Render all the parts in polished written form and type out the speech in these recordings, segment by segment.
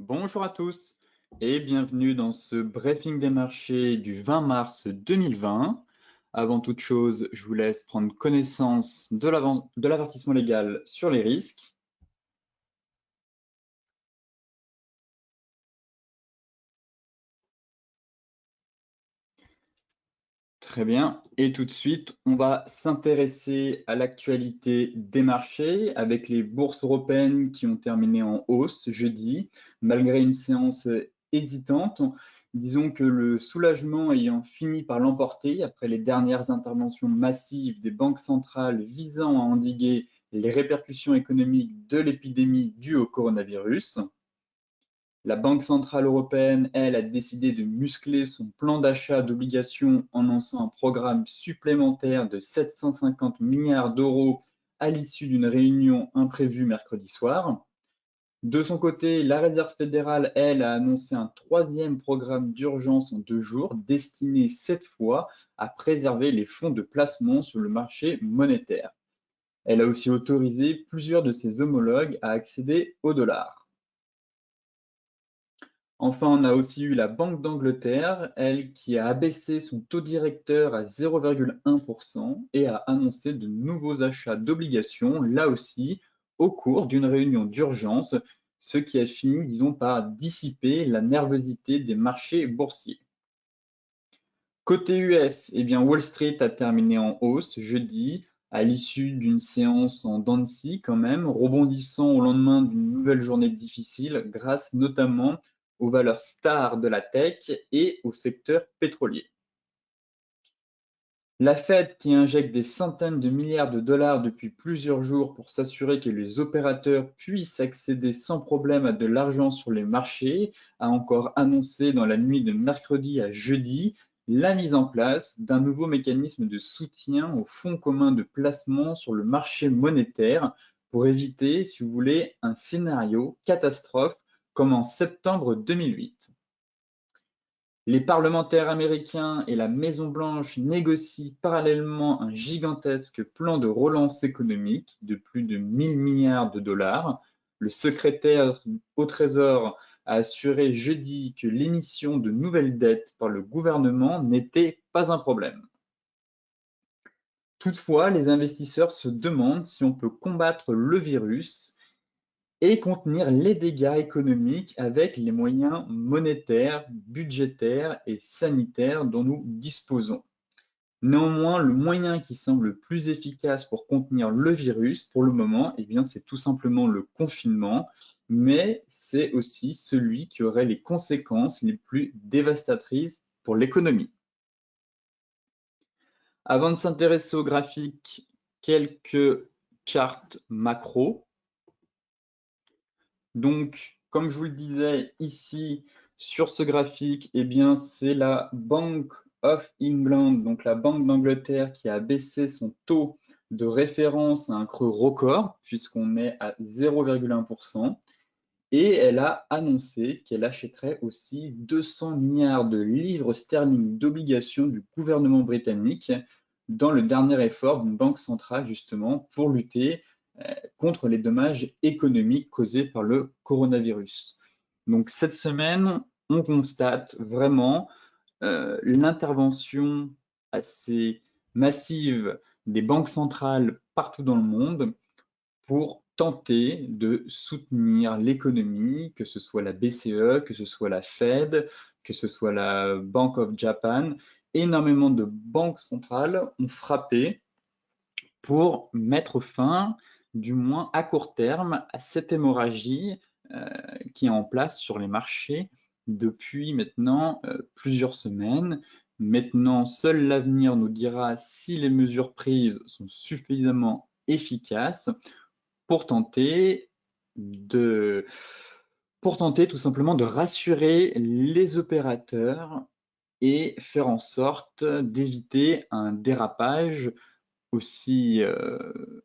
Bonjour à tous et bienvenue dans ce briefing des marchés du 20 mars 2020. Avant toute chose, je vous laisse prendre connaissance de l'avertissement légal sur les risques. Très bien. Et tout de suite, on va s'intéresser à l'actualité des marchés avec les bourses européennes qui ont terminé en hausse jeudi, malgré une séance hésitante. Disons que le soulagement ayant fini par l'emporter après les dernières interventions massives des banques centrales visant à endiguer les répercussions économiques de l'épidémie due au coronavirus. La Banque centrale européenne, elle, a décidé de muscler son plan d'achat d'obligations en lançant un programme supplémentaire de 750 milliards d'euros à l'issue d'une réunion imprévue mercredi soir. De son côté, la Réserve fédérale, elle, a annoncé un troisième programme d'urgence en 2 jours, destiné cette fois à préserver les fonds de placement sur le marché monétaire. Elle a aussi autorisé plusieurs de ses homologues à accéder au dollar. Enfin, on a aussi eu la Banque d'Angleterre, elle, qui a abaissé son taux directeur à 0,1% et a annoncé de nouveaux achats d'obligations, là aussi, au cours d'une réunion d'urgence, ce qui a fini, disons, par dissiper la nervosité des marchés boursiers. Côté US, eh bien, Wall Street a terminé en hausse jeudi, à l'issue d'une séance en dents de scie quand même, rebondissant au lendemain d'une nouvelle journée difficile grâce notamment aux valeurs stars de la tech et au secteur pétrolier. La Fed, qui injecte des centaines de milliards de dollars depuis plusieurs jours pour s'assurer que les opérateurs puissent accéder sans problème à de l'argent sur les marchés, a encore annoncé dans la nuit de mercredi à jeudi la mise en place d'un nouveau mécanisme de soutien au fonds commun de placement sur le marché monétaire pour éviter, si vous voulez, un scénario catastrophe comme en septembre 2008. Les parlementaires américains et la Maison-Blanche négocient parallèlement un gigantesque plan de relance économique de plus de 1000 milliards de dollars. Le secrétaire au Trésor a assuré jeudi que l'émission de nouvelles dettes par le gouvernement n'était pas un problème. Toutefois, les investisseurs se demandent si on peut combattre le virus et contenir les dégâts économiques avec les moyens monétaires, budgétaires et sanitaires dont nous disposons. Néanmoins, le moyen qui semble le plus efficace pour contenir le virus pour le moment, eh bien, c'est tout simplement le confinement, mais c'est aussi celui qui aurait les conséquences les plus dévastatrices pour l'économie. Avant de s'intéresser au graphique, quelques charts macro. Donc, comme je vous le disais ici sur ce graphique, eh bien, c'est la Bank of England, donc la Banque d'Angleterre, qui a baissé son taux de référence à un creux record, puisqu'on est à 0,1%. Et elle a annoncé qu'elle achèterait aussi 200 milliards de livres sterling d'obligations du gouvernement britannique dans le dernier effort d'une banque centrale, justement, pour lutter contre les dommages économiques causés par le coronavirus. Donc cette semaine, on constate vraiment l'intervention assez massive des banques centrales partout dans le monde pour tenter de soutenir l'économie, que ce soit la BCE, que ce soit la Fed, que ce soit la Bank of Japan. Énormément de banques centrales ont frappé pour mettre fin, du moins à court terme, à cette hémorragie qui est en place sur les marchés depuis maintenant plusieurs semaines. Maintenant, seul l'avenir nous dira si les mesures prises sont suffisamment efficaces pour tenter tout simplement de rassurer les opérateurs et faire en sorte d'éviter un dérapage aussi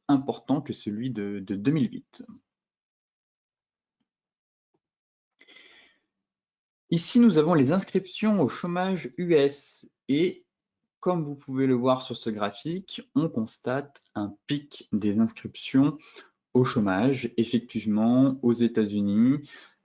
important que celui de 2008. Ici, nous avons les inscriptions au chômage US et comme vous pouvez le voir sur ce graphique, on constate un pic des inscriptions au chômage, effectivement, aux États-Unis.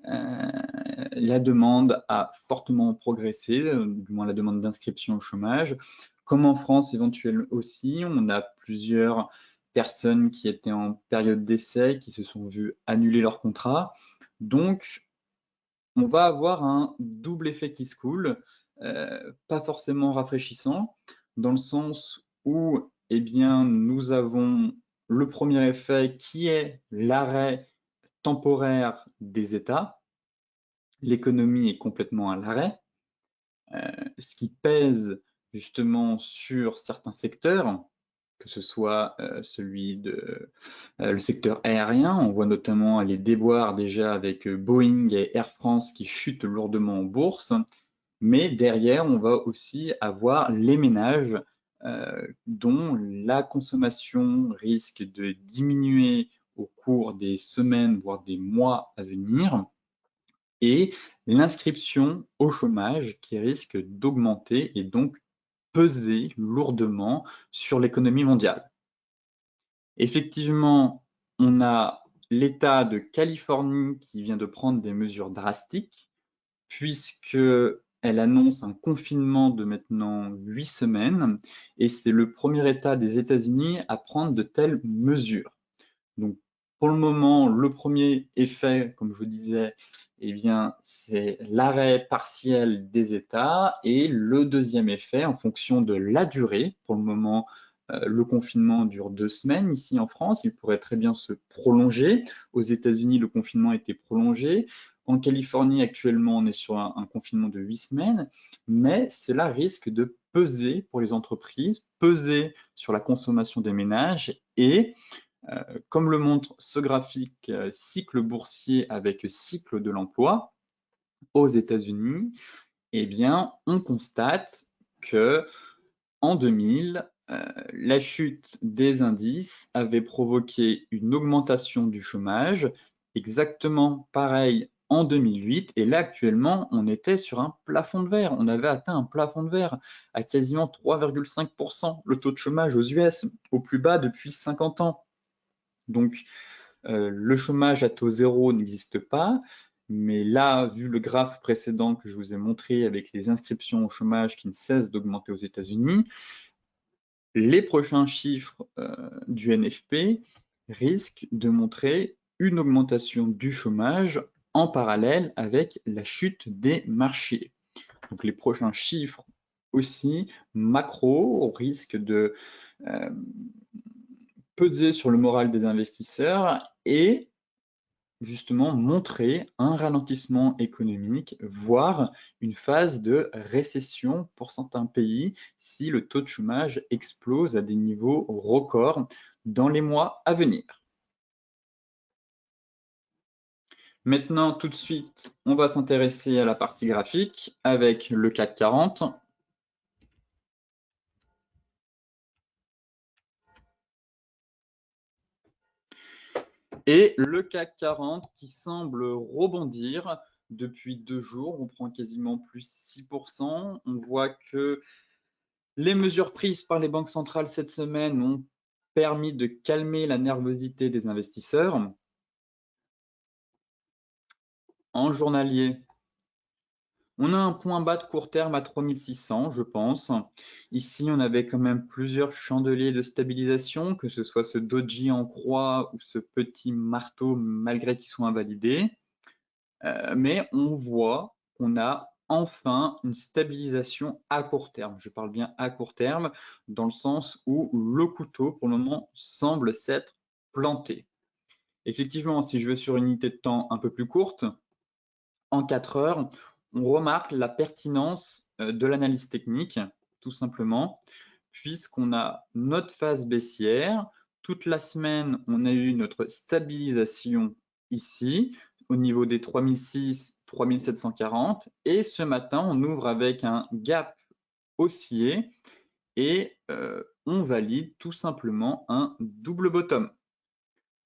La demande a fortement progressé, du moins la demande d'inscription au chômage. Comme en France éventuellement aussi, on a plusieurs personnes qui étaient en période d'essai, qui se sont vues annuler leur contrat. Donc, on va avoir un double effet qui se coule, pas forcément rafraîchissant, dans le sens où eh bien, nous avons le premier effet qui est l'arrêt temporaire des États. L'économie est complètement à l'arrêt, ce qui pèse justement sur certains secteurs, que ce soit celui de le secteur aérien. On voit notamment les déboires déjà avec Boeing et Air France qui chutent lourdement en bourse. Mais derrière, on va aussi avoir les ménages dont la consommation risque de diminuer au cours des semaines, voire des mois à venir, et l'inscription au chômage qui risque d'augmenter et donc peser lourdement sur l'économie mondiale. Effectivement, on a l'État de Californie qui vient de prendre des mesures drastiques, puisqu'elle annonce un confinement de maintenant 8 semaines, et c'est le premier État des États-Unis à prendre de telles mesures. Donc, pour le moment, le premier effet, comme je vous disais, eh bien, c'est l'arrêt partiel des États, et le deuxième effet, en fonction de la durée, pour le moment, le confinement dure 2 semaines ici en France, il pourrait très bien se prolonger. Aux États-Unis, le confinement a été prolongé. En Californie, actuellement, on est sur un confinement de 8 semaines, mais cela risque de peser pour les entreprises, peser sur la consommation des ménages et comme le montre ce graphique cycle boursier avec cycle de l'emploi aux États-Unis, eh bien, on constate que en 2000, la chute des indices avait provoqué une augmentation du chômage, exactement pareil en 2008, et là actuellement, on était sur un plafond de verre. On avait atteint un plafond de verre à quasiment 3,5%, le taux de chômage aux US, au plus bas depuis 50 ans. Donc, le chômage à taux zéro n'existe pas, mais là, vu le graphe précédent que je vous ai montré avec les inscriptions au chômage qui ne cessent d'augmenter aux États-Unis, les prochains chiffres du NFP risquent de montrer une augmentation du chômage en parallèle avec la chute des marchés. Donc les prochains chiffres aussi macro risquent de peser sur le moral des investisseurs et justement montrer un ralentissement économique, voire une phase de récession pour certains pays si le taux de chômage explose à des niveaux records dans les mois à venir. Maintenant, tout de suite, on va s'intéresser à la partie graphique avec le CAC 40. Et le CAC 40 qui semble rebondir depuis 2 jours, on prend quasiment plus 6%. On voit que les mesures prises par les banques centrales cette semaine ont permis de calmer la nervosité des investisseurs. En journalier, on a un point bas de court terme à 3600, je pense. Ici, on avait quand même plusieurs chandeliers de stabilisation, que ce soit ce doji en croix ou ce petit marteau, malgré qu'ils soient invalidés. Mais on voit qu'on a enfin une stabilisation à court terme. Je parle bien à court terme, dans le sens où le couteau, pour le moment, semble s'être planté. Effectivement, si je vais sur une unité de temps un peu plus courte, en 4 heures, on remarque la pertinence de l'analyse technique, tout simplement, puisqu'on a notre phase baissière. Toute la semaine, on a eu notre stabilisation ici, au niveau des 3006, 3740, et ce matin, on ouvre avec un gap haussier et on valide tout simplement un double bottom.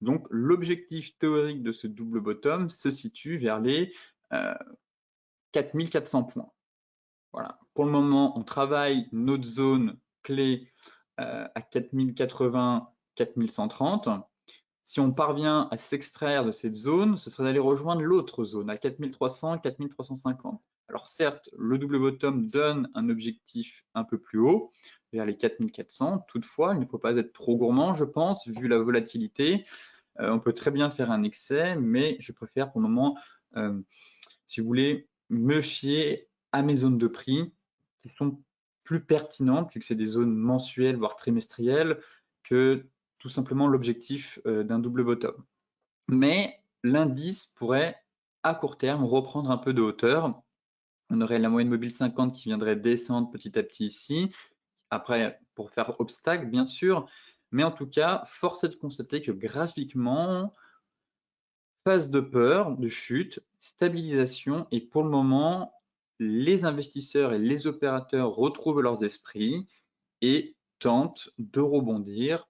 Donc, l'objectif théorique de ce double bottom se situe vers les 4400 points. Voilà. Pour le moment, on travaille notre zone clé à 4080, 4130. Si on parvient à s'extraire de cette zone, ce serait d'aller rejoindre l'autre zone à 4300, 4350. Alors certes, le double bottom donne un objectif un peu plus haut, vers les 4400. Toutefois, il ne faut pas être trop gourmand, je pense, vu la volatilité. On peut très bien faire un excès, mais je préfère pour le moment, si vous voulez, me fier à mes zones de prix qui sont plus pertinentes, vu que c'est des zones mensuelles, voire trimestrielles, que tout simplement l'objectif d'un double bottom. Mais l'indice pourrait, à court terme, reprendre un peu de hauteur. On aurait la moyenne mobile 50 qui viendrait descendre petit à petit ici. Après, pour faire obstacle, bien sûr. Mais en tout cas, force est de constater que graphiquement, phase de peur, de chute, stabilisation, et pour le moment, les investisseurs et les opérateurs retrouvent leurs esprits et tentent de rebondir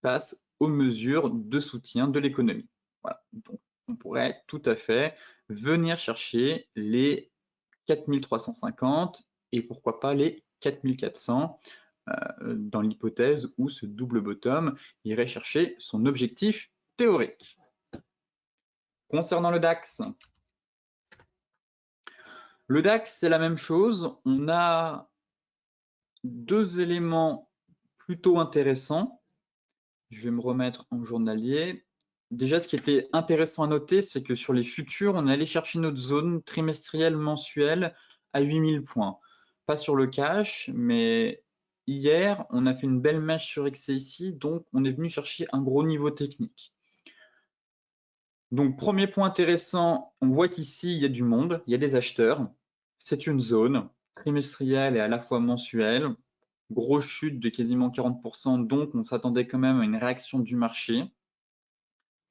face aux mesures de soutien de l'économie. Voilà. Donc, on pourrait tout à fait venir chercher les 4350 et pourquoi pas les 4400 dans l'hypothèse où ce double bottom irait chercher son objectif théorique. Concernant le DAX, c'est la même chose. On a deux éléments plutôt intéressants. Je vais me remettre en journalier. Déjà, ce qui était intéressant à noter, c'est que sur les futurs, on est allé chercher notre zone trimestrielle mensuelle à 8000 points. Pas sur le cash, mais hier, on a fait une belle mèche sur XC ici, donc on est venu chercher un gros niveau technique. Donc, premier point intéressant, on voit qu'ici, il y a du monde, il y a des acheteurs. C'est une zone trimestrielle et à la fois mensuelle. Grosse chute de quasiment 40%, donc on s'attendait quand même à une réaction du marché,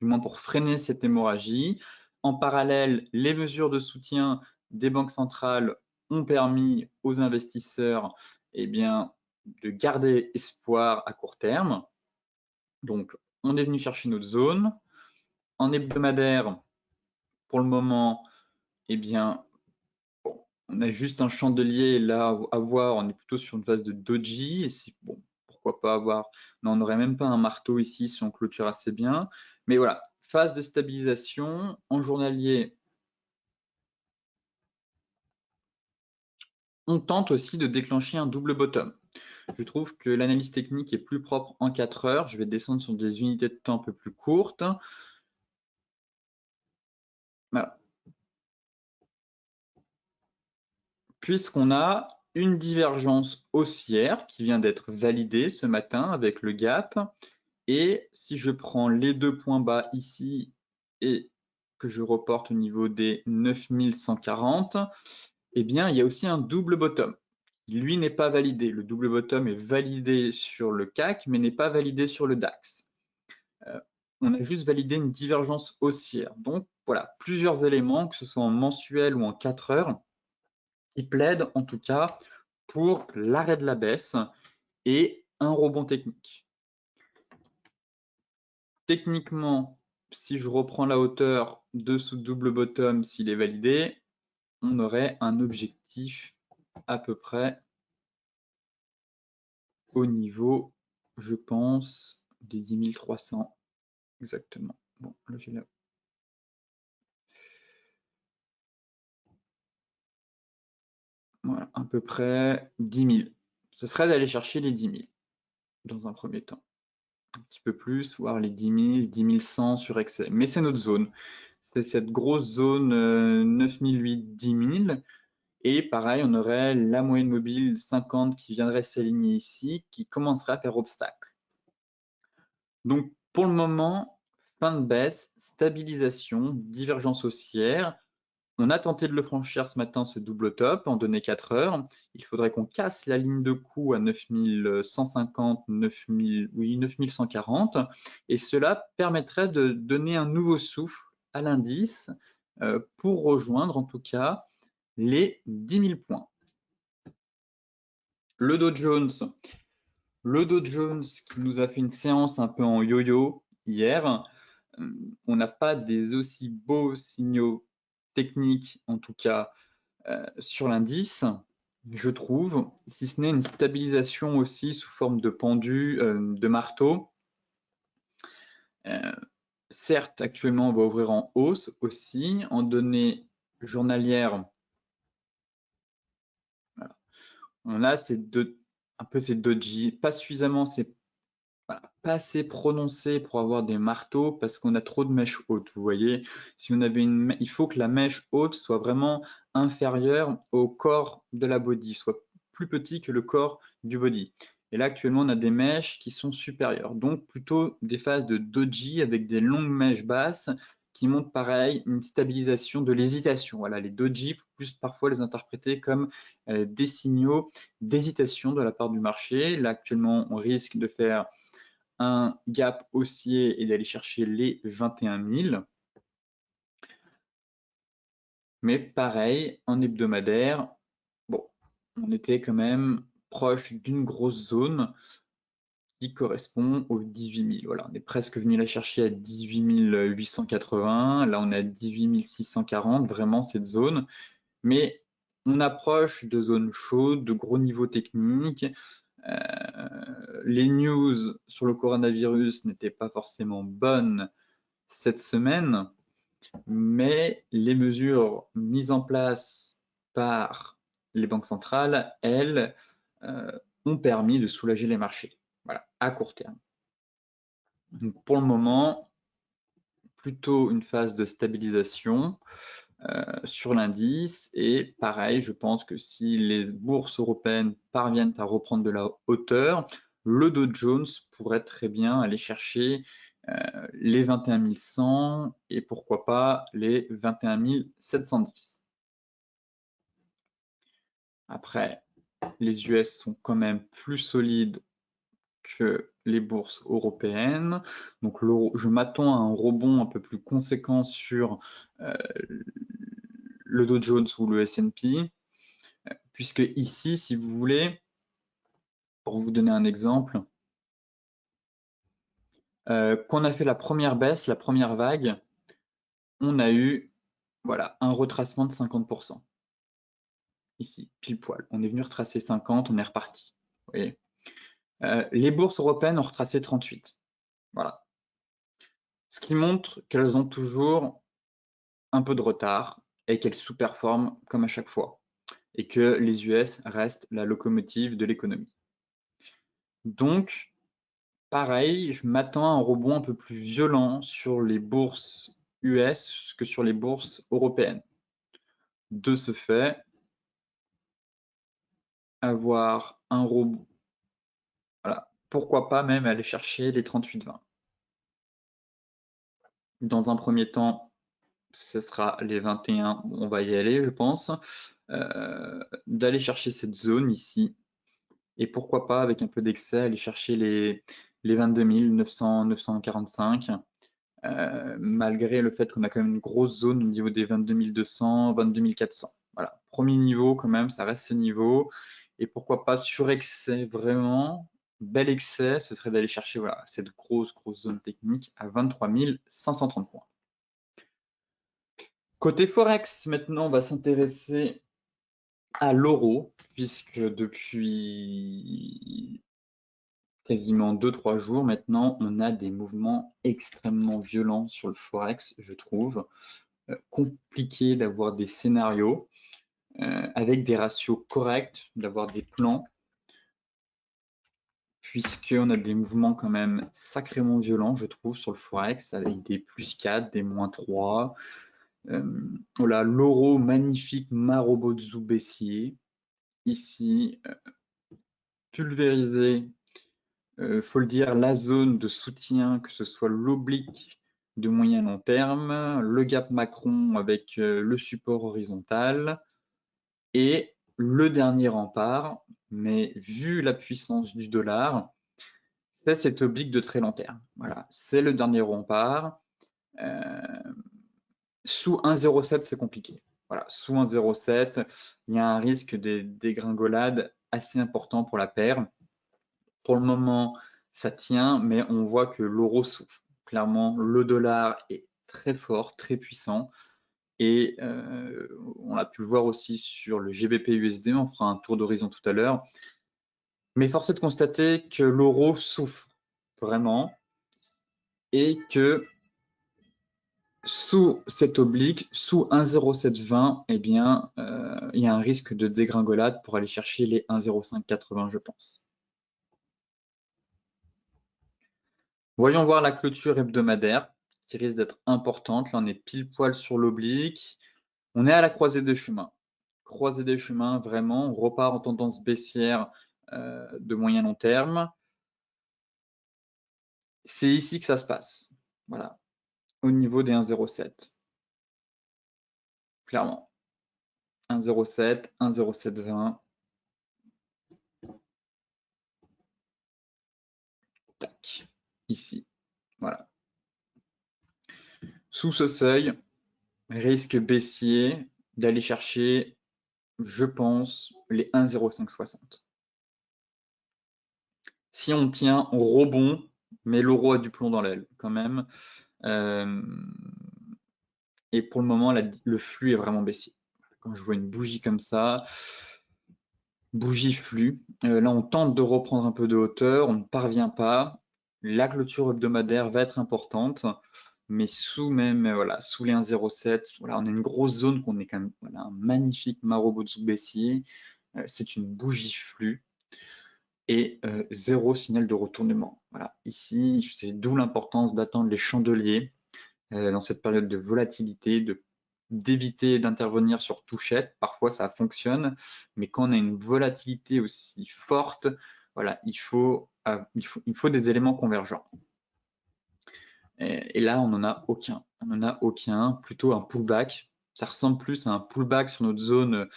du moins pour freiner cette hémorragie. En parallèle, les mesures de soutien des banques centrales ont permis aux investisseurs de garder espoir à court terme. Donc, on est venu chercher notre zone. En hebdomadaire, pour le moment, on a juste un chandelier là à voir. On est plutôt sur une phase de doji. Et pourquoi pas avoir. Non, on n'aurait même pas un marteau ici si on clôture assez bien. Mais voilà, phase de stabilisation. En journalier, on tente aussi de déclencher un double bottom. Je trouve que l'analyse technique est plus propre en 4 heures. Je vais descendre sur des unités de temps un peu plus courtes. Voilà. Puisqu'on a une divergence haussière qui vient d'être validée ce matin avec le gap. Et si je prends les deux points bas ici et que je reporte au niveau des 9140, il y a aussi un double bottom. Lui n'est pas validé. Le double bottom est validé sur le CAC, mais n'est pas validé sur le DAX. On a juste validé une divergence haussière. Donc voilà, plusieurs éléments, que ce soit en mensuel ou en 4 heures, qui plaident en tout cas pour l'arrêt de la baisse et un rebond technique. Techniquement, si je reprends la hauteur de ce double bottom, s'il est validé, on aurait un objectif à peu près au niveau, je pense, des 10 300 exactement. Bon, là j'ai là. Voilà, à peu près 10 000. Ce serait d'aller chercher les 10 000 dans un premier temps. Un petit peu plus, voire les 10 000, 10 100 sur Excel. Mais c'est notre zone. C'est cette grosse zone 9 008, 10 000. Et pareil, on aurait la moyenne mobile 50 qui viendrait s'aligner ici, qui commencerait à faire obstacle. Donc pour le moment, fin de baisse, stabilisation, divergence haussière. On a tenté de le franchir ce matin, ce double top, en données 4 heures. Il faudrait qu'on casse la ligne de coup à 9150, 9140. Et cela permettrait de donner un nouveau souffle à l'indice pour rejoindre en tout cas les 10 000 points. Le Dow Jones qui nous a fait une séance un peu en yo-yo hier. On n'a pas des aussi beaux signaux techniques, en tout cas sur l'indice, je trouve, si ce n'est une stabilisation aussi sous forme de pendu, de marteau. certes, actuellement, on va ouvrir en hausse aussi, en données journalières. Voilà. On a un peu ces doji, pas suffisamment, voilà, pas assez prononcé pour avoir des marteaux parce qu'on a trop de mèches hautes. Vous voyez, si on avait il faut que la mèche haute soit vraiment inférieure au corps de la body, soit plus petit que le corps du body. Et là, actuellement, on a des mèches qui sont supérieures. Donc, plutôt des phases de doji avec des longues mèches basses qui montrent pareil une stabilisation de l'hésitation. Voilà, les doji, il faut plus parfois les interpréter comme des signaux d'hésitation de la part du marché. Là, actuellement, on risque de faire un gap haussier et d'aller chercher les 21 000. Mais pareil, en hebdomadaire, bon, on était quand même proche d'une grosse zone qui correspond aux 18 000. Voilà, on est presque venu la chercher à 18 880. Là, on est à 18 640, vraiment cette zone. Mais on approche de zones chaudes, de gros niveaux techniques. Les news sur le coronavirus n'étaient pas forcément bonnes cette semaine, mais les mesures mises en place par les banques centrales, elles, ont permis de soulager les marchés, voilà, à court terme. Donc pour le moment, plutôt une phase de stabilisation sur l'indice, et pareil, je pense que si les bourses européennes parviennent à reprendre de la hauteur, le Dow Jones pourrait très bien aller chercher les 21 100 et pourquoi pas les 21 710. Après, les US sont quand même plus solides que les bourses européennes. Donc je m'attends à un rebond un peu plus conséquent sur le Dow Jones ou le S&P, puisque ici, si vous voulez, pour vous donner un exemple, quand on a fait la première baisse, la première vague, on a eu voilà, un retracement de 50%. Ici, pile poil. On est venu retracer 50, on est reparti. Vous voyez, les bourses européennes ont retracé 38. Voilà. Ce qui montre qu'elles ont toujours un peu de retard et qu'elles sous-performent comme à chaque fois. Et que les US restent la locomotive de l'économie. Donc, pareil, je m'attends à un rebond un peu plus violent sur les bourses US que sur les bourses européennes. De ce fait, avoir un rebond, voilà, pourquoi pas même aller chercher les 38,20. Dans un premier temps, ce sera les 21, on va y aller, je pense, d'aller chercher cette zone ici. Et pourquoi pas, avec un peu d'excès, aller chercher les 22 900, 945. Malgré le fait qu'on a quand même une grosse zone au niveau des 22 200, 22 400. Voilà, premier niveau quand même, ça reste ce niveau. Et pourquoi pas sur excès, vraiment, bel excès, ce serait d'aller chercher voilà, cette grosse zone technique à 23 530 points. Côté Forex, maintenant, on va s'intéresser à l'euro, puisque depuis quasiment 2-3 jours maintenant, on a des mouvements extrêmement violents sur le Forex, je trouve. Compliqué d'avoir des scénarios avec des ratios corrects, d'avoir des plans, puisqu'on a des mouvements quand même sacrément violents, je trouve, sur le Forex, avec des plus 4, des moins 3. Voilà, l'euro magnifique Marobozu baissier, ici, pulvérisé, faut le dire, la zone de soutien, que ce soit l'oblique de moyen long terme, le gap Macron avec le support horizontal, et le dernier rempart, mais vu la puissance du dollar, c'est cet oblique de très long terme. Voilà, c'est le dernier rempart. Sous 1,07, c'est compliqué. Voilà, sous 1,07, il y a un risque de dégringolade assez important pour la paire. Pour le moment, ça tient, mais on voit que l'euro souffre. Clairement, le dollar est très fort, très puissant. Et on a pu le voir aussi sur le GBP-USD, on fera un tour d'horizon tout à l'heure. Mais force est de constater que l'euro souffre vraiment et que Sous cette oblique, sous 1,0720, eh bien, il y a un risque de dégringolade pour aller chercher les 1,0580, je pense. Voyons voir la clôture hebdomadaire, qui risque d'être importante. Là, on est pile poil sur l'oblique. On est à la croisée des chemins. Croisée des chemins, vraiment, on repart en tendance baissière de moyen long terme. C'est ici que ça se passe. Voilà, au niveau des 1,07. Clairement. 1,07, 1,0720. Tac, ici. Voilà. Sous ce seuil, risque baissier d'aller chercher, je pense, les 1,0560. Si on tient, on rebond, mais l'euro a du plomb dans l'aile quand même. Et pour le moment, le flux est vraiment baissier. Quand je vois une bougie comme ça, bougie flux, là on tente de reprendre un peu de hauteur, on ne parvient pas. La clôture hebdomadaire va être importante, mais sous même, voilà, sous les 1,07, voilà, on a une grosse zone qu'on est quand même, voilà, un magnifique Marobotsu baissier. C'est une bougie flux et zéro signal de retournement. Voilà, ici, c'est d'où l'importance d'attendre les chandeliers dans cette période de volatilité, d'éviter d'intervenir sur touchette. Parfois, ça fonctionne, mais quand on a une volatilité aussi forte, voilà, il faut des éléments convergents. Et là, on n'en a aucun. On n'en a aucun, plutôt un pullback. Ça ressemble plus à un pullback sur notre zone,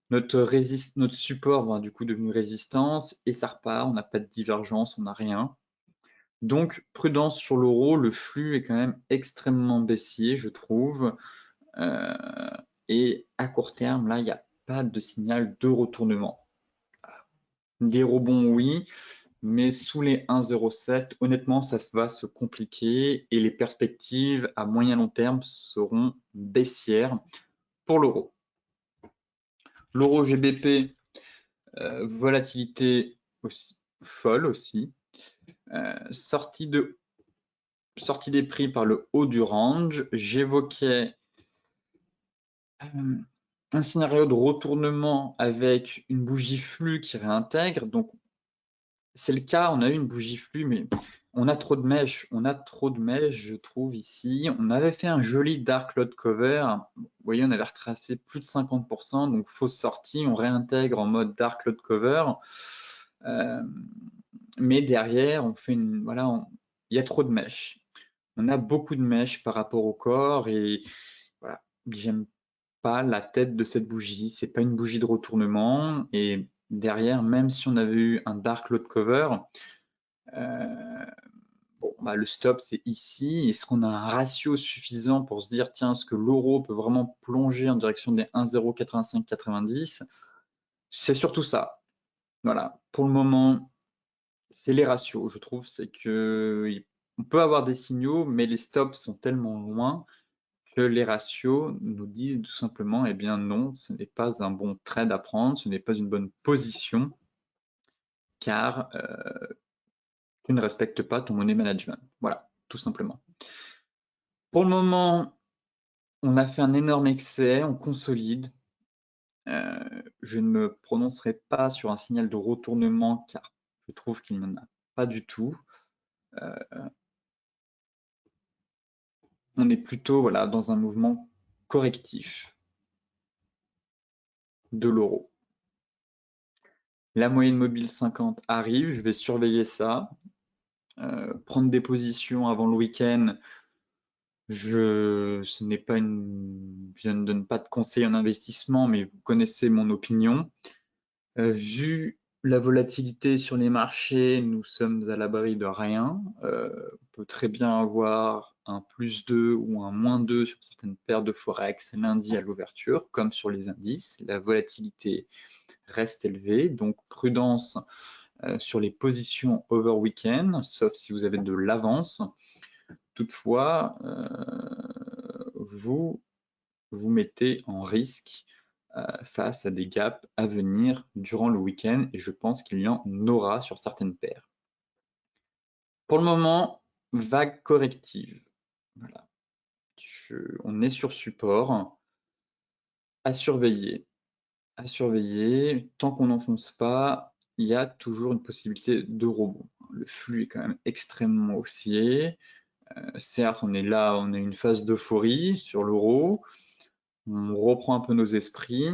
notre support, ben, du coup, devenu résistance, et ça repart. On n'a pas de divergence, on n'a rien. Donc, prudence sur l'euro, le flux est quand même extrêmement baissier, je trouve. Et à court terme, là, il n'y a pas de signal de retournement. Des rebonds, oui, mais sous les 1,07, honnêtement, ça va se compliquer et les perspectives à moyen long terme seront baissières pour l'euro. L'euro GBP, volatilité aussi folle aussi. Sortie des prix par le haut du range. J'évoquais un scénario de retournement avec une bougie flux qui réintègre. Donc, c'est le cas, on a eu une bougie flux, mais on a trop de mèches. On a trop de mèches, je trouve, ici. On avait fait un joli dark load cover. Vous voyez, on avait retracé plus de 50%, donc fausse sortie. On réintègre en mode dark load cover. Mais derrière, on fait une. Voilà, il y a trop de mèches. On a beaucoup de mèches par rapport au corps et voilà, j'aime pas la tête de cette bougie. C'est pas une bougie de retournement. Et derrière, même si on avait eu un dark load cover, bon, bah, le stop c'est ici. Est-ce qu'on a un ratio suffisant pour se dire tiens, est-ce que l'euro peut vraiment plonger en direction des 1,08590? C'est surtout ça. Voilà. Pour le moment, c'est les ratios, je trouve. C'est que on peut avoir des signaux, mais les stops sont tellement loin que les ratios nous disent tout simplement, eh bien non, ce n'est pas un bon trade à prendre, ce n'est pas une bonne position, car tu ne respectes pas ton money management. Voilà, tout simplement. Pour le moment, on a fait un énorme excès, on consolide. Je ne me prononcerai pas sur un signal de retournement, car je trouve qu'il n'en a pas du tout. On est plutôt voilà, dans un mouvement correctif de l'euro. La moyenne mobile 50 arrive, je vais surveiller ça. Prendre des positions avant le week-end, je ne donne pas de conseils en investissement, mais vous connaissez mon opinion. Vu la volatilité sur les marchés, nous sommes à l'abri de rien. On peut très bien avoir un +2 ou un -2 sur certaines paires de forex lundi à l'ouverture, comme sur les indices. La volatilité reste élevée, donc prudence sur les positions over week-end, sauf si vous avez de l'avance. Toutefois, vous vous mettez en risque face à des gaps à venir durant le week-end et je pense qu'il y en aura sur certaines paires. Pour le moment, vague corrective. Voilà. on est sur support, à surveiller. À surveiller, tant qu'on n'enfonce pas, il y a toujours une possibilité de rebond. Le flux est quand même extrêmement haussier. Certes, on est là, on a une phase d'euphorie sur l'euro. On reprend un peu nos esprits.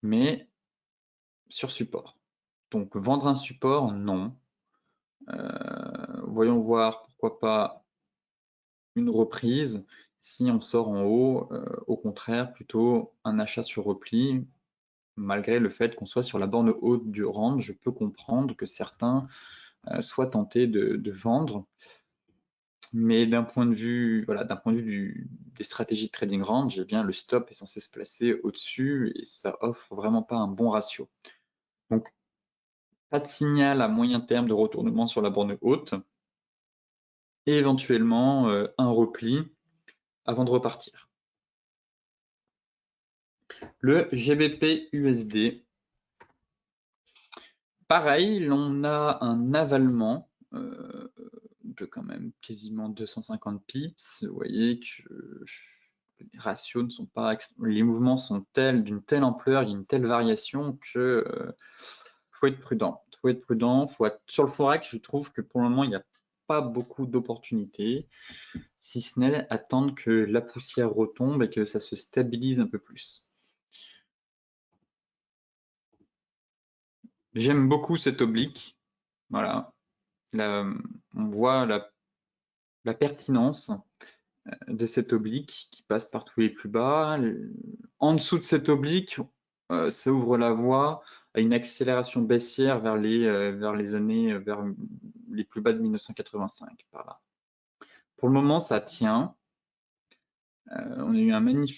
Mais sur support. Donc vendre un support, non. Voyons voir, pourquoi pas une reprise. Si on sort en haut, au contraire, plutôt un achat sur repli. Malgré le fait qu'on soit sur la borne haute du range, je peux comprendre que certains soient tentés de vendre. Mais d'un point de vue, voilà, d'un point de vue des stratégies de trading range, eh bien, le stop est censé se placer au-dessus et ça offre vraiment pas un bon ratio. Donc, pas de signal à moyen terme de retournement sur la borne haute et éventuellement un repli avant de repartir. Le GBP USD, pareil, on a un avalement de quand même quasiment 250 pips. Vous voyez que les ratios ne sont pas, les mouvements sont tels, d'une telle ampleur, il y a une telle variation que faut être prudent. Faut être prudent. Sur le forex, je trouve que pour le moment, il n'y a pas beaucoup d'opportunités, si ce n'est attendre que la poussière retombe et que ça se stabilise un peu plus. J'aime beaucoup cette oblique. Voilà. On voit la pertinence de cette oblique qui passe par tous les plus bas. En dessous de cette oblique, ça ouvre la voie à une accélération baissière vers les années, vers les plus bas de 1985, par là. Pour le moment, ça tient. On a eu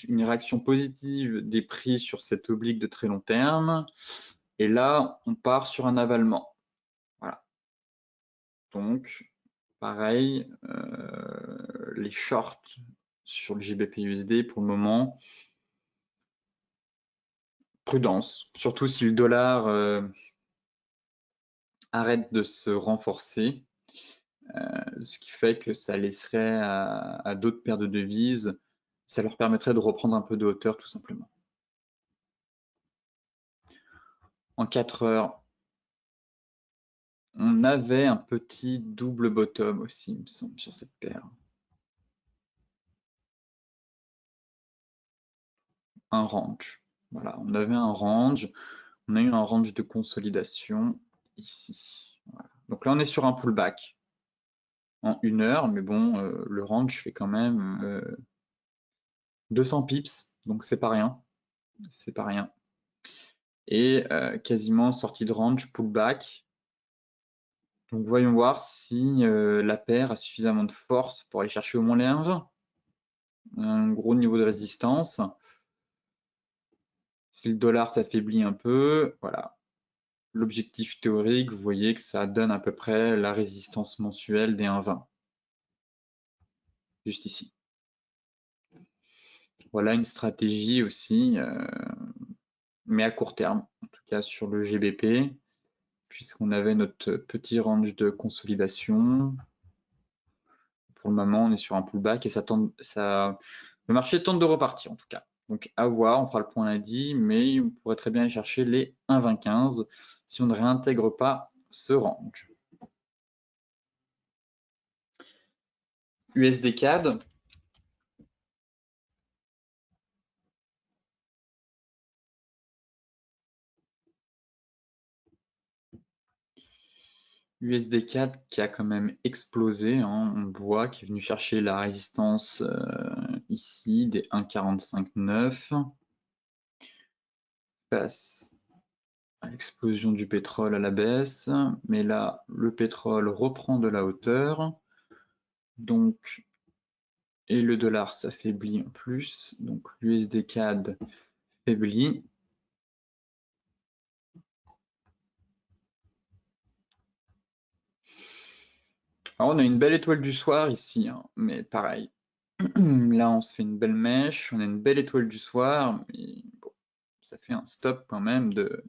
une réaction positive des prix sur cette oblique de très long terme. Et là, on part sur un avalement. Voilà. Donc, pareil, les shorts sur le GBP/USD pour le moment, prudence, surtout si le dollar arrête de se renforcer, ce qui fait que ça laisserait à d'autres paires de devises, ça leur permettrait de reprendre un peu de hauteur tout simplement. En 4 heures, on avait un petit double bottom aussi, il me semble, sur cette paire. Un range. Voilà, on avait un range. On a eu un range de consolidation ici. Voilà. Donc là, on est sur un pullback en 1 heure, mais bon, le range fait quand même 200 pips, donc c'est pas rien. C'est pas rien. Et quasiment sortie de range, pullback. Donc voyons voir si la paire a suffisamment de force pour aller chercher au moins les 1,20. Un gros niveau de résistance. Si le dollar s'affaiblit un peu, voilà. L'objectif théorique, vous voyez que ça donne à peu près la résistance mensuelle des 1,20. Juste ici. Voilà une stratégie aussi, mais à court terme, en tout cas sur le GBP, puisqu'on avait notre petit range de consolidation. Pour le moment, on est sur un pullback et le marché tente de repartir en tout cas. Donc à voir, on fera le point lundi, mais on pourrait très bien aller chercher les 1,2015 si on ne réintègre pas ce range. USD CAD. USD CAD qui a quand même explosé, hein, on voit qu'il est venu chercher la résistance ici des 1,45,9 face à l'explosion du pétrole à la baisse, mais là le pétrole reprend de la hauteur, donc et le dollar s'affaiblit en plus, donc l'USD CAD faiblit. Alors on a une belle étoile du soir ici, hein, mais pareil. Là on se fait une belle mèche, on a une belle étoile du soir, mais bon, ça fait un stop quand même de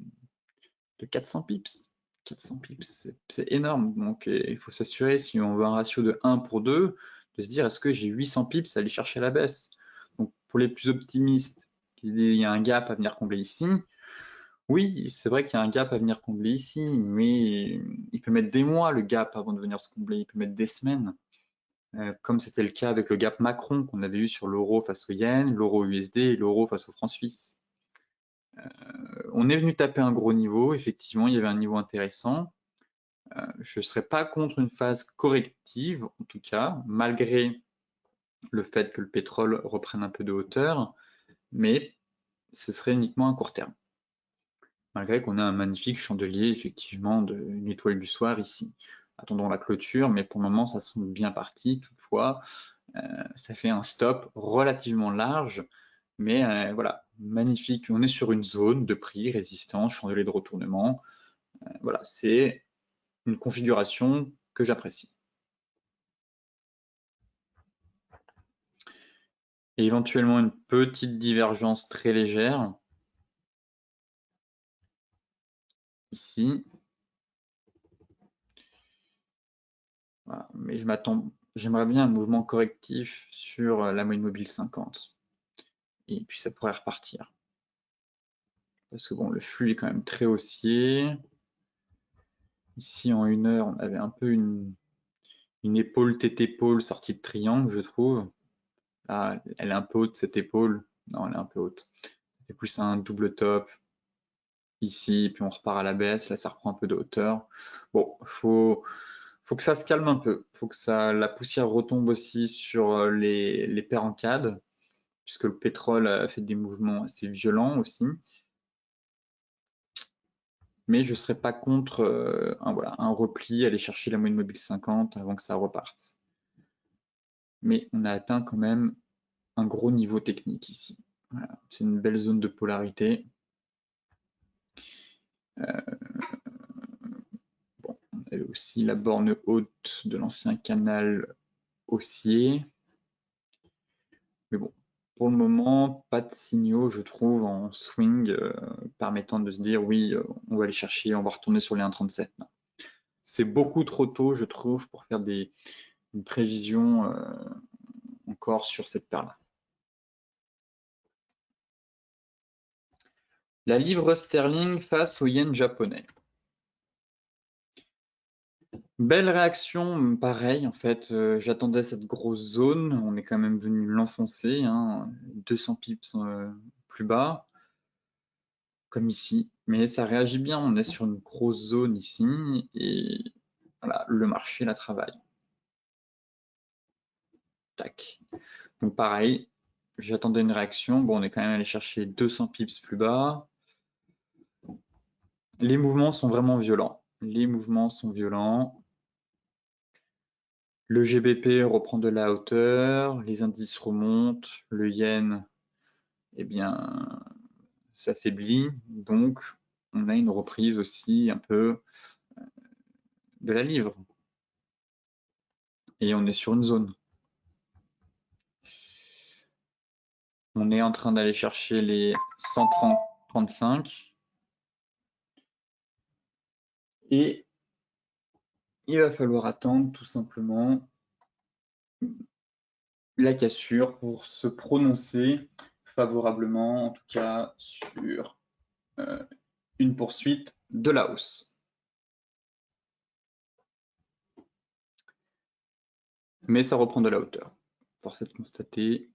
400 pips. 400 pips, c'est énorme. Donc, il faut s'assurer, si on veut un ratio de 1 pour 2, de se dire, est-ce que j'ai 800 pips à aller chercher à la baisse? Donc, pour les plus optimistes, qui disent il y a un gap à venir combler ici, oui, c'est vrai qu'il y a un gap à venir combler ici, mais il peut mettre des mois le gap avant de venir se combler, il peut mettre des semaines. Comme c'était le cas avec le gap Macron qu'on avait eu sur l'euro face au yen, l'euro USD et l'euro face au franc suisse. On est venu taper un gros niveau, effectivement, il y avait un niveau intéressant. Je ne serais pas contre une phase corrective, en tout cas, malgré le fait que le pétrole reprenne un peu de hauteur, mais ce serait uniquement à court terme. Malgré qu'on ait un magnifique chandelier, effectivement, d'une étoile du soir ici. Attendons la clôture, mais pour le moment, ça semble bien parti. Toutefois, ça fait un stop relativement large, mais voilà, magnifique. On est sur une zone de prix, résistance, chandelier de retournement. Voilà, c'est une configuration que j'apprécie. Et éventuellement une petite divergence très légère ici. Voilà. Mais j'aimerais bien un mouvement correctif sur la moyenne mobile 50. Et puis ça pourrait repartir. Parce que bon, le flux est quand même très haussier. Ici, en 1 heure, on avait un peu une épaule tête-épaule sortie de triangle, je trouve. Là, elle est un peu haute, cette épaule. Non, elle est un peu haute. C'est plus un double top. Ici, puis on repart à la baisse. Là, ça reprend un peu de hauteur. Bon, faut que ça se calme un peu. Faut que la poussière retombe aussi sur les paires en CAD, puisque le pétrole a fait des mouvements assez violents aussi. Mais je ne serais pas contre un repli, aller chercher la moyenne mobile 50 avant que ça reparte. Mais on a atteint quand même un gros niveau technique ici. Voilà. C'est une belle zone de polarité. Bon, on avait aussi la borne haute de l'ancien canal haussier. Mais bon, pour le moment, pas de signaux, je trouve, en swing permettant de se dire oui, on va aller chercher, on va retourner sur les 1,37. C'est beaucoup trop tôt, je trouve, pour faire une prévision encore sur cette paire-là. La livre sterling face au yen japonais. Belle réaction, pareil, en fait, j'attendais cette grosse zone, on est quand même venu l'enfoncer, hein, 200 pips plus bas, comme ici, mais ça réagit bien, on est sur une grosse zone ici, et voilà, le marché la travaille. Tac. Donc pareil, j'attendais une réaction, bon, on est quand même allé chercher 200 pips plus bas. Les mouvements sont vraiment violents, les mouvements sont violents. Le GBP reprend de la hauteur, les indices remontent, le yen, eh bien, s'affaiblit, donc on a une reprise aussi un peu de la livre. Et on est sur une zone. On est en train d'aller chercher les 130,35. Et il va falloir attendre tout simplement la cassure pour se prononcer favorablement, en tout cas sur une poursuite de la hausse. Mais ça reprend de la hauteur. Force est de constater,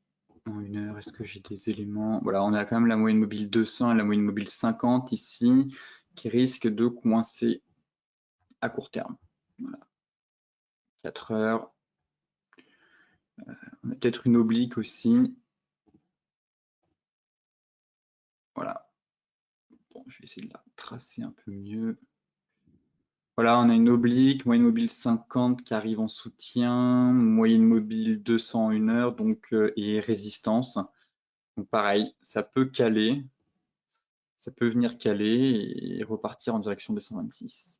en 1 heure, est-ce que j'ai des éléments? Voilà, on a quand même la moyenne mobile 200 et la moyenne mobile 50 ici, qui risquent de coincer à court terme. Voilà. 4 heures. On a peut-être une oblique aussi. Voilà. Bon, je vais essayer de la tracer un peu mieux. Voilà, on a une oblique, moyenne mobile 50 qui arrive en soutien, moyenne mobile 200 en 1 heure, donc, et résistance. Donc pareil, ça peut caler, ça peut venir caler et repartir en direction des 126.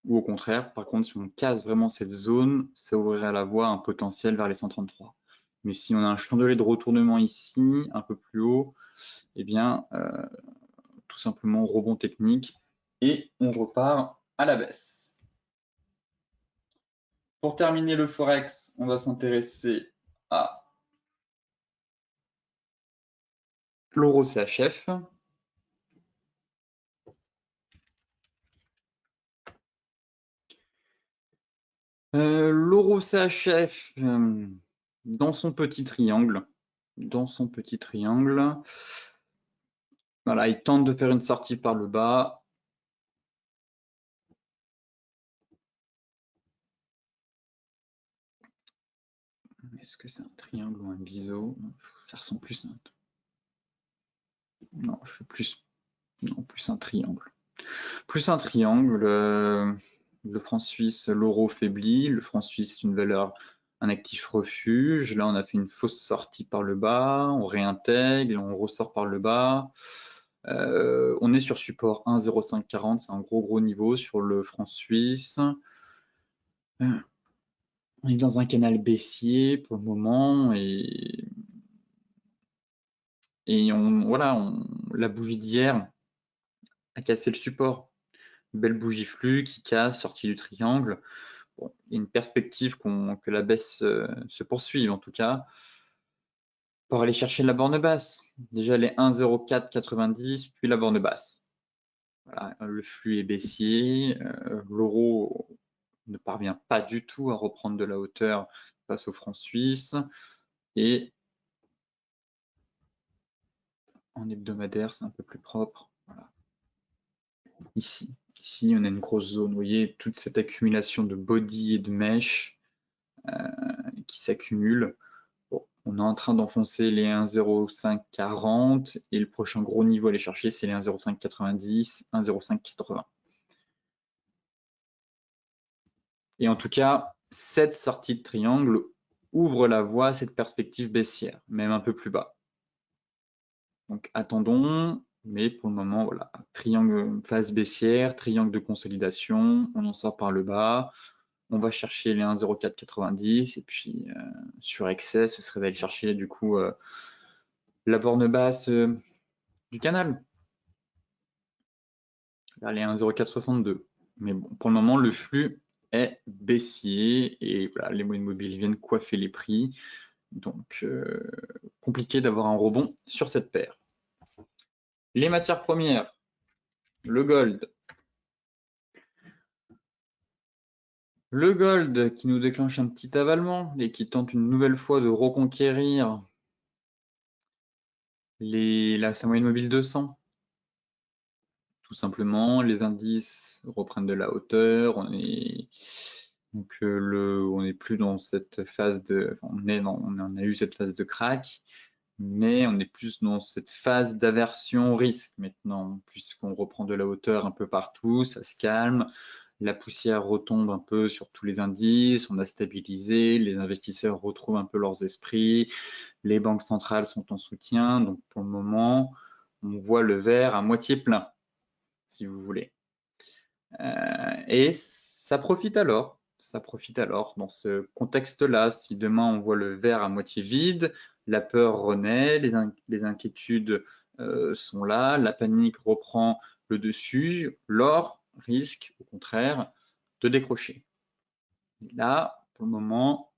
Ou au contraire, par contre, si on casse vraiment cette zone, ça ouvrirait la voie à un potentiel vers les 133. Mais si on a un chandelier de retournement ici, un peu plus haut, eh bien, tout simplement rebond technique et on repart à la baisse. Pour terminer le Forex, on va s'intéresser à l'euro CHF. L'euro CHF dans son petit triangle. Voilà, il tente de faire une sortie par le bas. Est-ce que c'est un triangle ou un biseau? Ça ressemble plus à un... Non, je suis plus... Non, plus un triangle. Plus un triangle, le franc suisse, l'euro faiblit, le franc suisse est une valeur, un actif refuge. Là, on a fait une fausse sortie par le bas, on réintègre, on ressort par le bas. On est sur support 1,0540, c'est un gros niveau sur le franc suisse. On est dans un canal baissier pour le moment et la bougie d'hier a cassé le support. Belle bougie flux qui casse, sortie du triangle. Bon, il y a une perspective que la baisse se poursuive en tout cas pour aller chercher la borne basse. Déjà les 1,0490 puis la borne basse. Voilà, le flux est baissier, l'euro ne parvient pas du tout à reprendre de la hauteur face au franc suisse et en hebdomadaire c'est un peu plus propre. Voilà. Ici, on a une grosse zone, vous voyez toute cette accumulation de body et de mèches qui s'accumulent. Bon, on est en train d'enfoncer les 1,0540 et le prochain gros niveau à aller chercher, c'est les 1,0590, 1,0580. Et en tout cas, cette sortie de triangle ouvre la voie à cette perspective baissière, même un peu plus bas. Donc attendons, mais pour le moment, voilà, triangle phase baissière, triangle de consolidation, on en sort par le bas, on va chercher les 1,0490 et puis sur excès, ce serait d'aller chercher du coup la borne basse du canal, vers les 1,0462. Mais bon, pour le moment, le flux est baissier et voilà, les moyennes mobiles viennent coiffer les prix. Donc, compliqué d'avoir un rebond sur cette paire. Les matières premières, le gold. Le gold qui nous déclenche un petit avalement et qui tente une nouvelle fois de reconquérir sa moyenne mobile 200. Tout simplement, les indices reprennent de la hauteur, on est plus dans cette phase de, on a eu cette phase de crack, mais on est plus dans cette phase d'aversion au risque maintenant, puisqu'on reprend de la hauteur un peu partout, ça se calme, la poussière retombe un peu sur tous les indices, on a stabilisé, les investisseurs retrouvent un peu leurs esprits, les banques centrales sont en soutien, donc pour le moment, on voit le verre à moitié plein, si vous voulez. Et ça profite alors dans ce contexte-là. Si demain on voit le verre à moitié vide, la peur renaît, les inquiétudes sont là, la panique reprend le dessus, l'or risque au contraire de décrocher. Et là, pour le moment,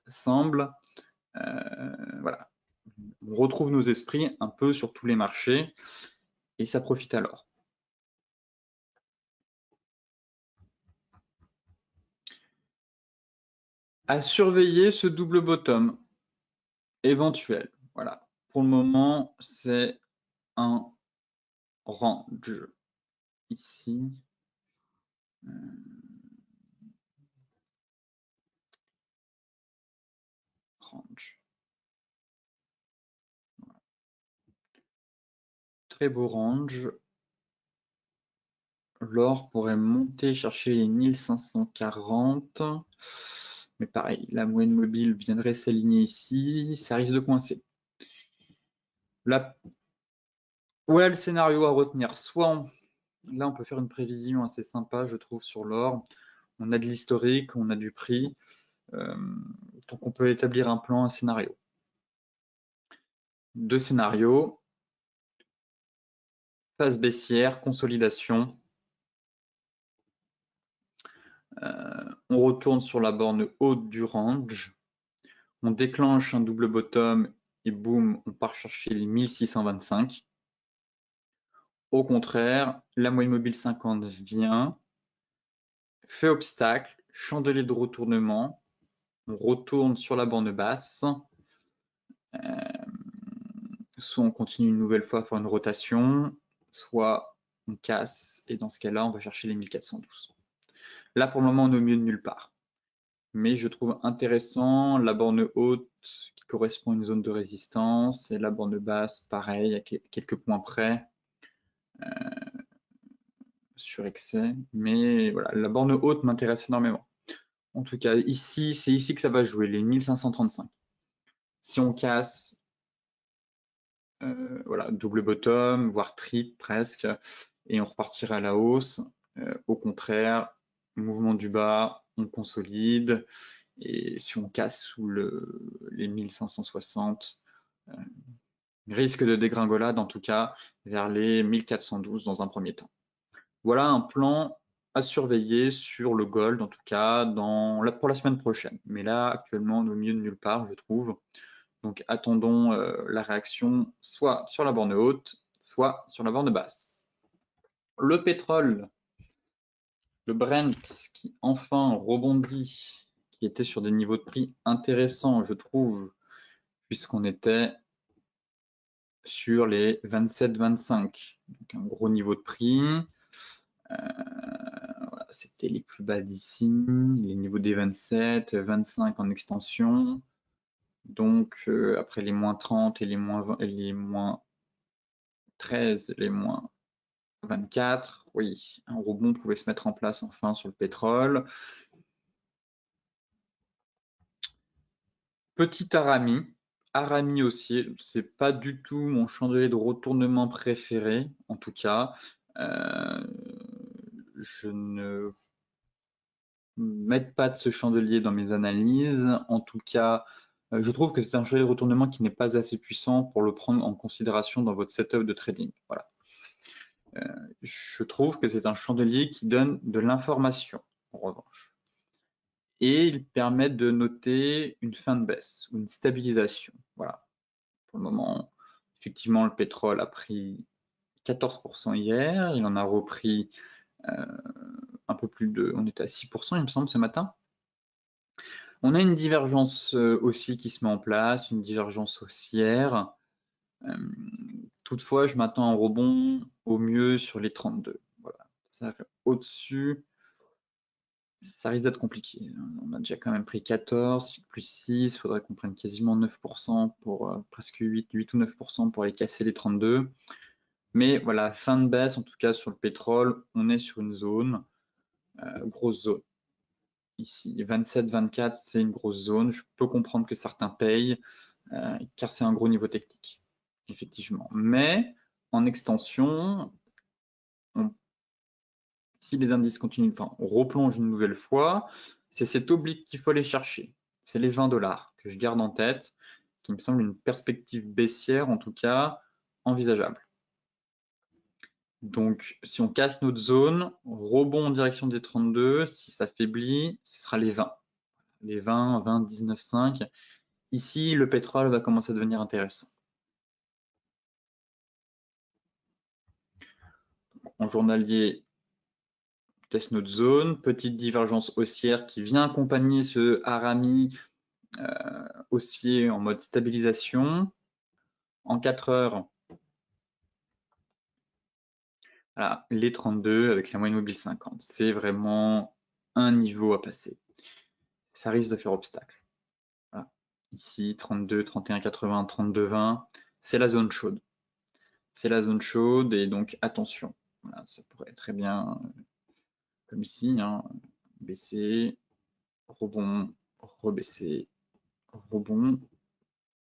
ça semble, voilà, on retrouve nos esprits un peu sur tous les marchés et ça profite alors. À surveiller ce double bottom éventuel. Voilà. Pour le moment, c'est un range. Ici. Range. Voilà. Très beau range. L'or pourrait monter chercher les 1540. Mais pareil, la moyenne mobile viendrait s'aligner ici. Ça risque de coincer. Là, voilà le scénario à retenir. Soit là, on peut faire une prévision assez sympa, je trouve, sur l'or. On a de l'historique, on a du prix. Donc on peut établir un plan, un scénario. Deux scénarios. Phase baissière, consolidation. On retourne sur la borne haute du range. On déclenche un double bottom et boum, on part chercher les 1625. Au contraire, la moyenne mobile 50 vient, fait obstacle, chandelier de retournement. On retourne sur la borne basse. Soit on continue une nouvelle fois à faire une rotation, soit on casse, et dans ce cas-là, on va chercher les 1412. Là, pour le moment, on est au milieu de nulle part. Mais je trouve intéressant la borne haute qui correspond à une zone de résistance, et la borne basse, pareil, à quelques points près, sur excès. Mais voilà, la borne haute m'intéresse énormément. En tout cas, ici, c'est ici que ça va jouer, les 1535. Si on casse, voilà, double bottom, voire triple presque, et on repartira à la hausse. Au contraire, mouvement du bas, on consolide, et si on casse sous les 1560, risque de dégringolade en tout cas vers les 1412 dans un premier temps. Voilà un plan à surveiller sur le gold, en tout cas pour la semaine prochaine. Mais là, actuellement, on est au milieu de nulle part, je trouve. Donc attendons la réaction soit sur la borne haute, soit sur la borne basse. Le pétrole, le Brent, qui enfin rebondit, qui était sur des niveaux de prix intéressants, je trouve, puisqu'on était sur les 27-25. Donc un gros niveau de prix. Voilà, c'était les plus bas d'ici, les niveaux des 27, 25 en extension. Donc après les moins 30 et les moins 20, et les moins 13, les moins 24, oui, un rebond pouvait se mettre en place enfin sur le pétrole. Petit Arami haussier, c'est pas du tout mon chandelier de retournement préféré, en tout cas. Je ne mets pas de ce chandelier dans mes analyses. En tout cas, je trouve que c'est un chandelier de retournement qui n'est pas assez puissant pour le prendre en considération dans votre setup de trading. Voilà. Je trouve que c'est un chandelier qui donne de l'information, en revanche. Et il permet de noter une fin de baisse ou une stabilisation. Voilà. Pour le moment, effectivement, le pétrole a pris 14% hier, il en a repris un peu plus de... On était à 6%, il me semble, ce matin. On a une divergence aussi qui se met en place, une divergence haussière. Toutefois, je m'attends à un rebond au mieux sur les 32. Voilà. Au-dessus, ça risque d'être compliqué. On a déjà quand même pris 14, plus 6, il faudrait qu'on prenne quasiment 9% pour presque 8 ou 9% pour aller casser les 32. Mais voilà, fin de baisse, en tout cas sur le pétrole, on est sur une zone, grosse zone. Ici, 27-24, c'est une grosse zone. Je peux comprendre que certains payent, car c'est un gros niveau technique, effectivement. Mais en extension, si les indices continuent, enfin, on replonge une nouvelle fois, c'est cet oblique qu'il faut aller chercher. C'est les 20 $ que je garde en tête, qui me semble une perspective baissière, en tout cas, envisageable. Donc, si on casse notre zone, rebond en direction des 32, si ça faiblit, ce sera les 20. Les 20, 20, 19, 5. Ici, le pétrole va commencer à devenir intéressant. En journalier, on teste notre zone, petite divergence haussière qui vient accompagner ce Arami haussier en mode stabilisation. En 4 heures, voilà, les 32 avec la moyenne mobile 50. C'est vraiment un niveau à passer. Ça risque de faire obstacle. Voilà. Ici, 32, 31, 80, 32, 20, c'est la zone chaude. C'est la zone chaude et donc attention. Voilà, ça pourrait très bien, comme ici, hein, baisser, rebond, rebaisser, rebond,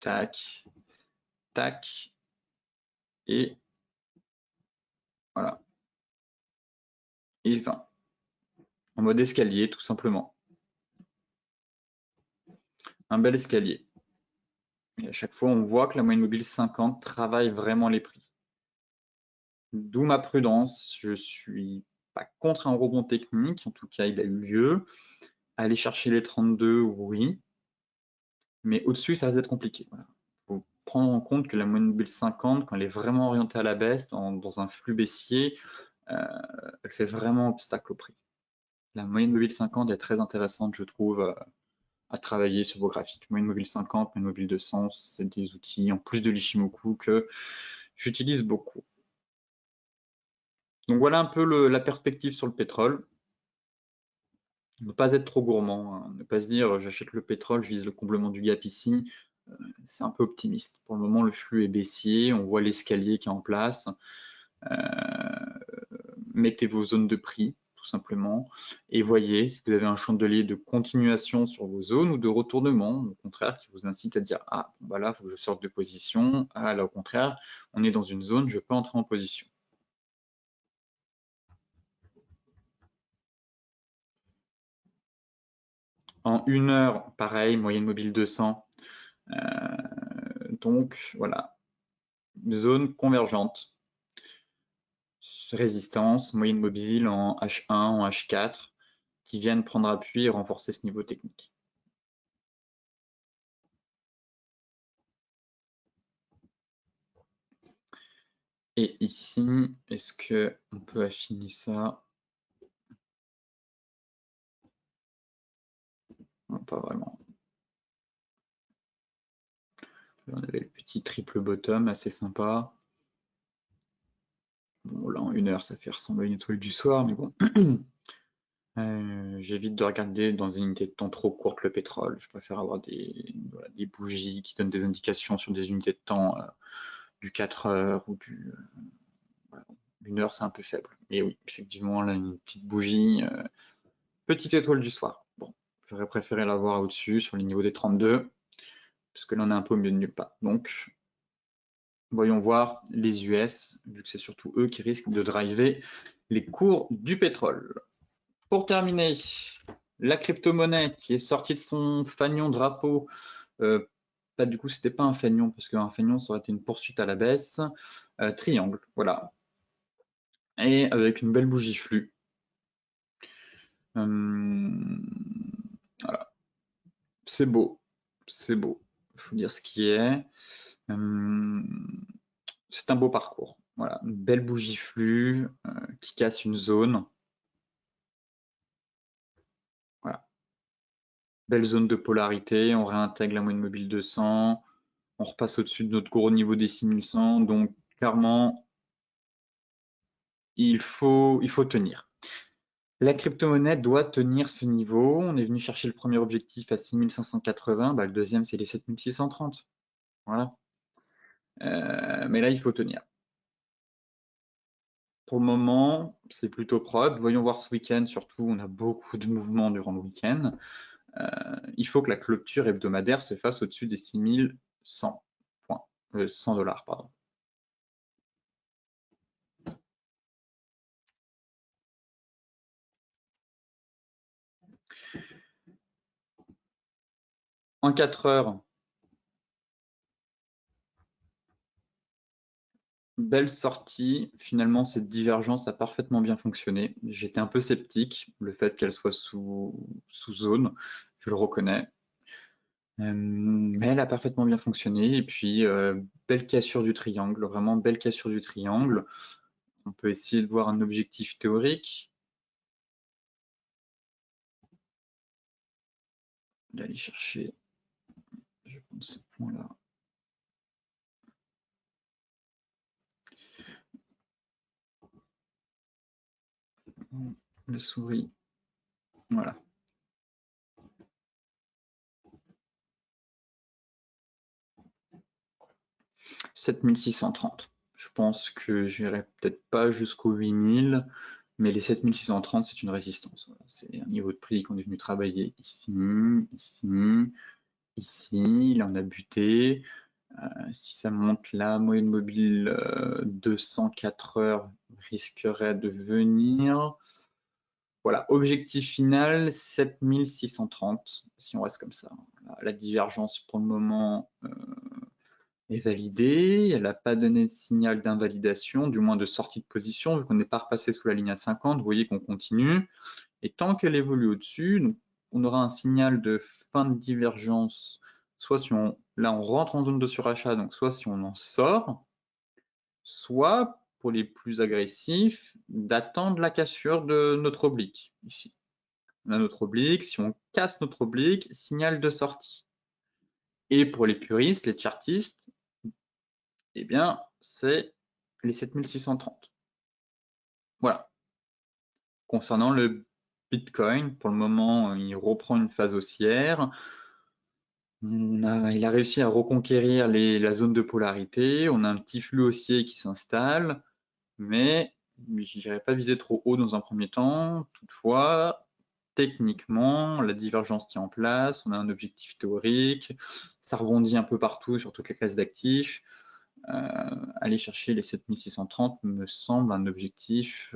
tac, tac, et voilà. Et 20. En mode escalier, tout simplement. Un bel escalier. Et à chaque fois, on voit que la moyenne mobile 50 travaille vraiment les prix. D'où ma prudence. Je suis contre un rebond technique, en tout cas, il a eu lieu. Aller chercher les 32, oui. Mais au-dessus, ça risque d'être compliqué. Il faut prendre en compte que la moyenne mobile 50, quand elle est vraiment orientée à la baisse, dans un flux baissier, elle fait vraiment obstacle au prix. La moyenne mobile 50 est très intéressante, je trouve, à travailler sur vos graphiques. Moyenne mobile 50, moyenne mobile 200, c'est des outils, en plus de l'Ishimoku, que j'utilise beaucoup. Donc voilà un peu la perspective sur le pétrole. Ne pas être trop gourmand, hein. Ne pas se dire j'achète le pétrole, je vise le comblement du gap ici. C'est un peu optimiste. Pour le moment, le flux est baissier, on voit l'escalier qui est en place. Mettez vos zones de prix, tout simplement, et voyez si vous avez un chandelier de continuation sur vos zones ou de retournement, au contraire, qui vous incite à dire « Ah, bon, bah là, il faut que je sorte de position. Ah, là, au contraire, on est dans une zone, je peux entrer en position. » En 1 heure, pareil, moyenne mobile 200. Donc, voilà, zone convergente. Résistance, moyenne mobile en H1, en H4, qui viennent prendre appui et renforcer ce niveau technique. Et ici, est-ce qu'on peut affiner ça? Non, pas vraiment. Là, on avait le petit triple bottom assez sympa. Bon, là, en 1 heure, ça fait ressembler à une étoile du soir, mais bon. J'évite de regarder dans une unité de temps trop courte le pétrole. Je préfère avoir des bougies qui donnent des indications sur des unités de temps du 4 heures ou du... Voilà. 1 heure, c'est un peu faible. Et oui, effectivement, là, une petite bougie, petite étoile du soir. Bon, j'aurais préféré l'avoir au-dessus, sur les niveaux des 32, parce que là, on est un peu au milieu de nulle part. Donc, voyons voir les US, vu que c'est surtout eux qui risquent de driver les cours du pétrole. Pour terminer, la crypto-monnaie qui est sortie de son fanion drapeau, du coup, c'était pas un fanion, parce qu'un fanion, ça aurait été une poursuite à la baisse. Triangle, voilà. Et avec une belle bougie flux. Voilà. C'est beau, c'est beau. Il faut dire ce qui est. C'est un beau parcours. Voilà, une belle bougie flux qui casse une zone. Voilà. Belle zone de polarité, on réintègre la moyenne mobile 200, on repasse au-dessus de notre gros niveau des 6100, donc clairement, il faut tenir. La crypto-monnaie doit tenir ce niveau. On est venu chercher le premier objectif à 6580, le deuxième c'est les 7630. Voilà. Mais là, il faut tenir. Pour le moment, c'est plutôt propre. Voyons voir ce week-end, surtout, on a beaucoup de mouvements durant le week-end. Il faut que la clôture hebdomadaire se fasse au-dessus des 6100 points, 100 $, pardon. En 4 heures, belle sortie. Finalement, cette divergence a parfaitement bien fonctionné. J'étais un peu sceptique, le fait qu'elle soit sous zone, je le reconnais. Mais elle a parfaitement bien fonctionné. Et puis, belle cassure du triangle, vraiment belle cassure du triangle. On peut essayer de voir un objectif théorique. D'aller chercher, je vais prendre ce point-là. La souris, voilà. 7630. Je pense que j'irai peut-être pas jusqu'aux 8000, mais les 7630, c'est une résistance. Voilà. C'est un niveau de prix qu'on est venu travailler ici, ici, ici. Là, on a buté. Si ça monte là, moyenne mobile 204 heures risquerait de venir. Voilà, objectif final 7630, si on reste comme ça. La divergence pour le moment est validée, elle n'a pas donné de signal d'invalidation, du moins de sortie de position, vu qu'on n'est pas repassé sous la ligne à 50, vous voyez qu'on continue. Et tant qu'elle évolue au-dessus, on aura un signal de fin de divergence, soit si là on rentre en zone de surachat, donc soit si on en sort, soit pour les plus agressifs, d'attendre la cassure de notre oblique, ici. On a notre oblique, si on casse notre oblique, signal de sortie. Et pour les puristes, les chartistes, eh bien, c'est les 7630. Voilà. Concernant le Bitcoin, pour le moment, il reprend une phase haussière. Il a réussi à reconquérir la zone de polarité. On a un petit flux haussier qui s'installe, mais je n'irai pas viser trop haut dans un premier temps. Toutefois, techniquement, la divergence tient en place. On a un objectif théorique. Ça rebondit un peu partout sur toutes les classes d'actifs. Aller chercher les 7630 me semble un objectif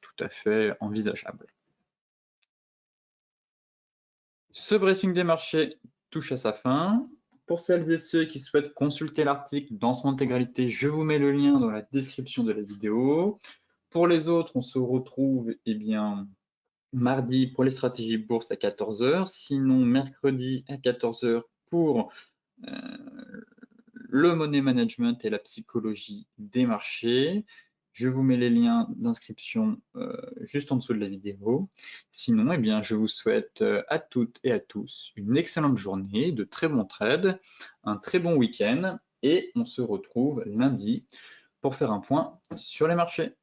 tout à fait envisageable. Ce briefing des marchés touche à sa fin. Pour celles et ceux qui souhaitent consulter l'article dans son intégralité, je vous mets le lien dans la description de la vidéo. Pour les autres, on se retrouve mardi pour les stratégies bourse à 14 h, sinon mercredi à 14 h pour le money management et la psychologie des marchés. Je vous mets les liens d'inscription juste en dessous de la vidéo. Sinon, eh bien, je vous souhaite à toutes et à tous une excellente journée, de très bons trades, un très bon week-end et on se retrouve lundi pour faire un point sur les marchés.